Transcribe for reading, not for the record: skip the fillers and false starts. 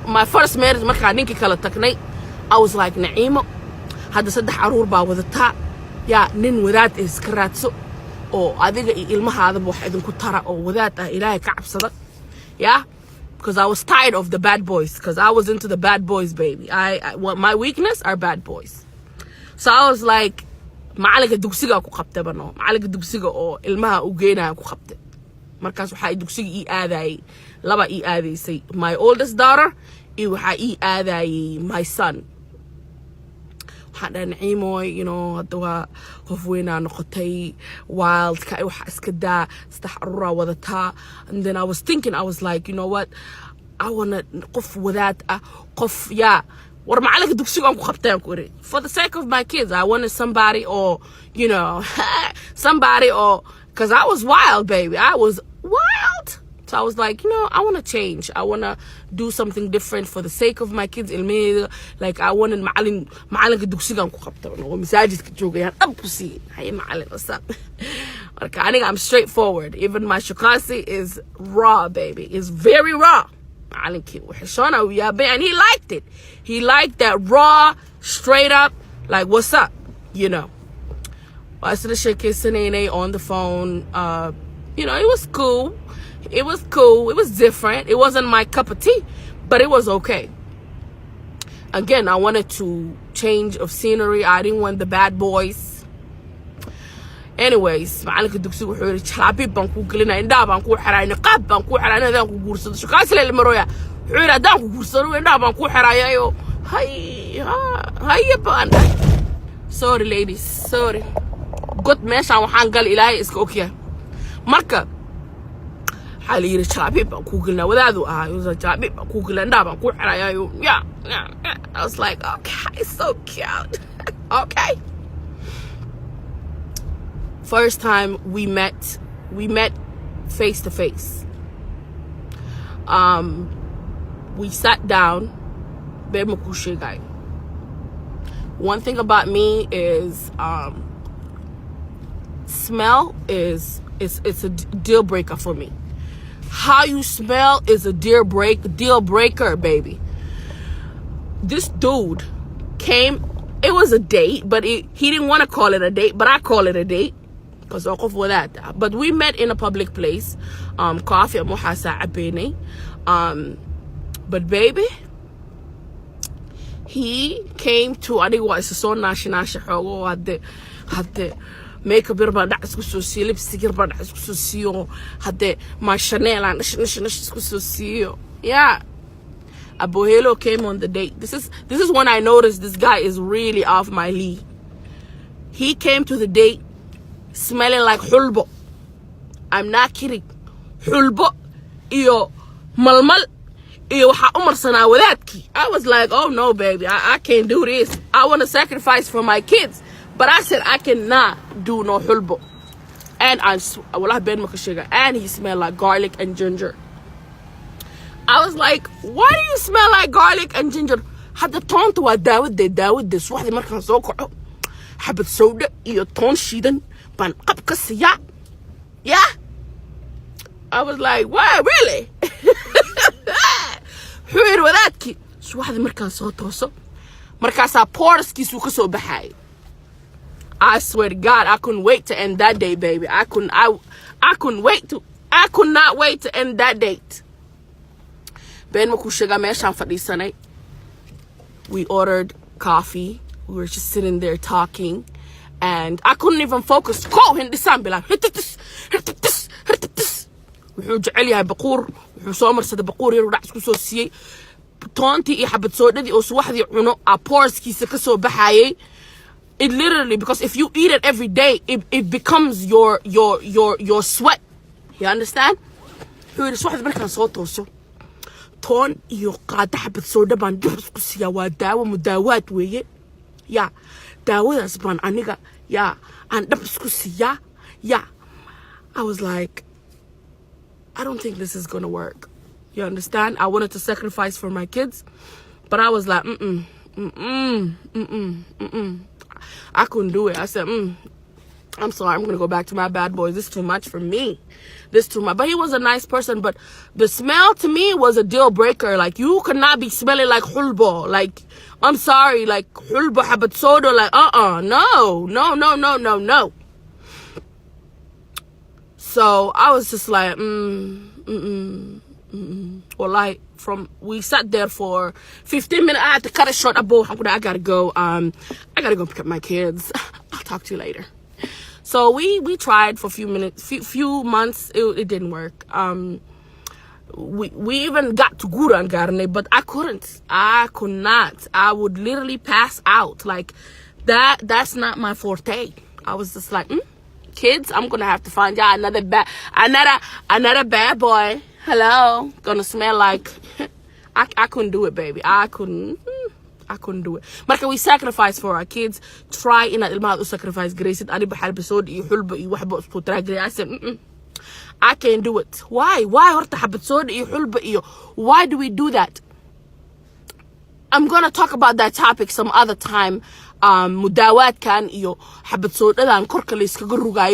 my first marriage markaa ninkii kala tagnay I was like naciimo hadda 3 caruur baa wadataa yaa nin wadaad iska raadso oo adiga iyo ilmahaadaba wax idinku tara oo wadaad ah Ilaahay ka cabsada yeah because I was tired of the bad boys because I was into the bad boys baby my weakness are bad boys so I was like macalinka dugsiga ku qabtay bano macalinka dugsiga oo ilmaha u geenaya ku qabtay markaas waxa dugsiga ii aaday laba ii aadaysay my oldest daughter iyo waxa ii aaday my son waxaan naciimoy you know hadda waa qof weyn aan noqotay wild ka waxa iska daa saddex caruur wadataa and then I was thinking I was like you know what I want qof wadaad ah qof yaa war macalinka dugsiga aan ku qabtay ku iri for the sake of my kids I wanted somebody or you know somebody or because I was wild baby I was wild so I was like you know I want to change I want to do something different for the sake of my kids like I wanted macalinka dugsiga aan ku qabtay oo masaajidka joogayaan abku si hay macalin wasab marka aniga I'm straightforward even my shukasi is raw baby is very raw macalinki waxashana u yaabay and he liked it he liked that raw straight up like what's up you know I started shaking on the phone you know it was cool it was different it wasn't my cup of tea but it was okay again I wanted to change of scenery I didn't want the bad boys anyways macalinka dugsiga wuxuu yiri jalaabib baan ku gelinaa indhaha baan ku xiraa niqaab baan ku xiraa inaan ku guursado shukaas la maroya wuxuu yiri hadaan ku guursado indhaha baan ku xiraayo hay baan sorry ladies sorry god meeshaan waxaan gal Ilaahay iska ogyahay marka xal yiri jalaabib baan ku gelinaa wadaadu ah yuu jalaabib baan ku gelinaa indhaha baan ku xiraayo yeah I was like okay so cute okay first time we met face to face we sat down guy one thing about me is smell it's a deal breaker for me how you smell is a deal breaker baby this dude came it was a date but he didn't want to call it a date but I call it a date because of that but we met in a public place coffee muhasa abene but baby he came to I think was so national shogo had the makeup irba da isku soo siyo lipstick irba da isku soo siyo hade my Chanel and isku soo siyo yeah Abuelo came on the date this is when I noticed this guy is really off my league he came to the date smelling like hulbo I'm not kidding hulbo iyo malmal iyo waxa umarsanaa wadaadki I was like oh no baby I can't do this I want to sacrifice for my kids but I said I cannot do no hulbo and and he smelled like garlic and ginger I was like why do you smell like garlic and ginger hadda toonta waa daawad suwaxdi markaan soo kaco xabad sowda iyo toon shiidan ban qab ka siya yeah I was like wow really xuur wadaadki suwaxdi markaan soo tooso markaasa porskiisu ka soo baxay I swear to God I couldn't wait to end that day baby I could not wait to end that date Ben makushiga meeshaan fadhiisanay we ordered coffee we were just sitting there talking and I couldn't even focus ko hindisaan bilaa wuxuu jecel yahay baquur wuxuu soo marsaday baquur yar dhac isku soo siiyay toontii iyo xabad soodhadii oo suwaxdii cuno porskiisa ka soo baxayay it literally because if you eat it every day it becomes your sweat you understand wuxuu suwaxdii markaan soo tooso toon iyo qaada xabad soodha baan dib isku siyaa waa daawo mudaawaad weeye ya daawadaas baan aniga ya aan dhab isku siyaa ya I was like I don't think this is gonna work you understand I wanted to sacrifice for my kids but I was like I couldn't do it I said I'm sorry, I'm gonna go back to my bad boys. This is too much for me. This too much. But he was a nice person. But the smell to me was a deal breaker. Like, you could not be smelling like hulbo. Like, I'm sorry, like hulbo habat soda. Like, no. So I was just like, Well, we sat there for 15 minutes. I had to cut it short. I gotta go. I gotta go pick up my kids. I'll talk to you later. So we tried for a few months. It didn't work. We even got to Guran Garne, but I could not. I would literally pass out. Like, that's not my forte. I was just like, kids, I'm gonna have to find y'all another bad boy. Hello, gonna smell like I couldn't do it, baby. I couldn't do it. Marka we sacrifice for our kids. Try inaad ilmaha u sacrifice garaysid. Aniba xalbisood iyo xulba iyo waxba isku taraagay. I said, I can't do it. Why horta xabadsood iyo xulba iyo why do we do that? I'm gonna talk about that topic some other time. Mudawaadkan iyo xabadsoodadaan korka la iskaga rugayo